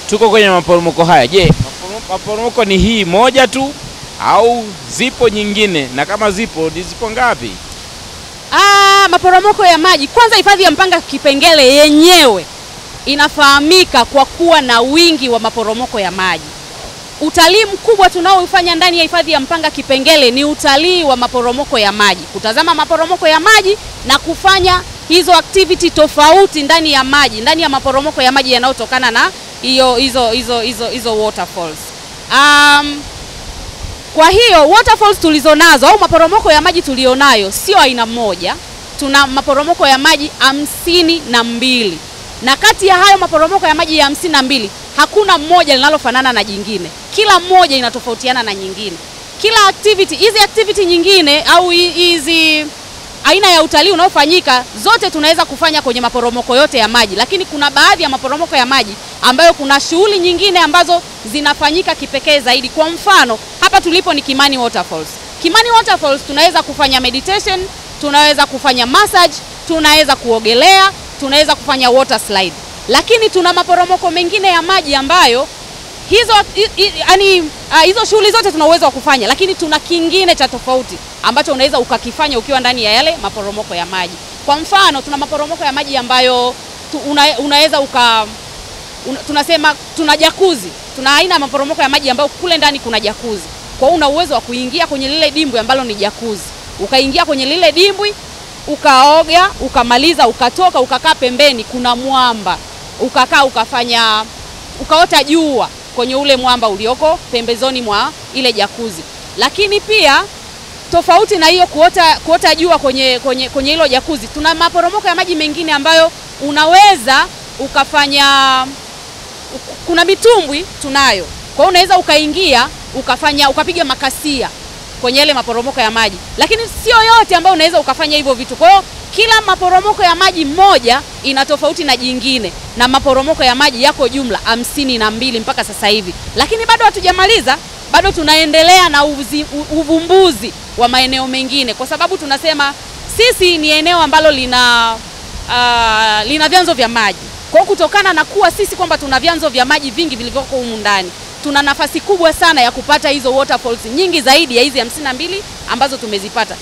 Tuko kwenye maporomoko haya. Je, maporomoko ni hii moja tu au zipo nyingine, na kama zipo ngapi? Maporomoko ya maji, kwanza hifadhi ya Mpanga Kipengele yenyewe inafahamika kwa kuwa na wingi wa maporomoko ya maji. Utalii mkubwa tunaoufanya ndani ya hifadhi ya Mpanga Kipengele ni utalii wa maporomoko ya maji, kutazama maporomoko ya maji na kufanya hizo activity tofauti ndani ya maji, ndani ya maporomoko ya maji yanayotokana na hizo waterfalls. Kwa hiyo waterfalls tulizonazo au maporomoko ya maji tulionayo sio aina moja. Tuna maporomoko ya maji 52, na kati ya hayo maporomoko ya maji ya 52 hakuna mmoja linalofanana na jingine. Kila mmoja inatofautiana na nyingine. Kila activity, hizi activity nyingine au hizi aina ya utalii unaofanyika zote tunaweza kufanya kwenye maporomoko yote ya maji, lakini kuna baadhi ya maporomoko ya maji ambayo kuna shughuli nyingine ambazo zinafanyika kipekee zaidi. Kwa mfano, hapa tulipo ni Kimani Waterfalls. Kimani Waterfalls tunaweza kufanya meditation, tunaweza kufanya massage, tunaweza kuogelea, tunaweza kufanya water slide. Lakini tuna maporomoko mengine ya maji ambayo hizo shughuli zote tuna uwezo wa kufanya, lakini tuna kingine cha tofauti ambacho unaweza ukakifanya ukiwa ndani ya yale maporomoko ya maji. Kwa mfano, tuna maporomoko ya maji ambayo unaweza tunasema tuna jacuzzi. Tuna aina ya maporomoko ya maji ambayo kule ndani kuna jacuzzi. Kwa hiyo una uwezo wa kuingia kwenye lile dimbwi ambalo ni jacuzzi. Ukaingia kwenye lile dimbwi, ukaoga, ukamaliza, ukatoka, ukakaa pembeni, kuna mwamba. Ukakaa ukaota jua kwenye ule mwamba ulioko pembezoni mwa ile jacuzzi. Lakini pia tofauti na hiyo kuota jua kwenye hilo jacuzzi, tuna maporomoko ya maji mengine ambayo unaweza ukafanya, kuna mitumbwi tunayo. Kwa hiyo unaweza ukaingia ukapiga makasia kwenye ile maporomoko ya maji. Lakini sio yote ambayo unaweza ukafanya hivyo vitu. Kwa hiyo kila maporomoko ya maji moja ina tofauti na jingine, na maporomoko ya maji yako jumla 52 mpaka sasa hivi. Lakini bado hatujamaliza, bado tunaendelea na uvumbuzi wa maeneo mengine, kwa sababu tunasema sisi ni eneo ambalo lina vyanzo vya maji. Kwa kutokana na kuwa sisi kwamba tuna vyanzo vya maji vingi vilivyoko humu ndani, tuna nafasi kubwa sana ya kupata hizo waterfalls nyingi zaidi ya hizi 52 ambazo tumezipata.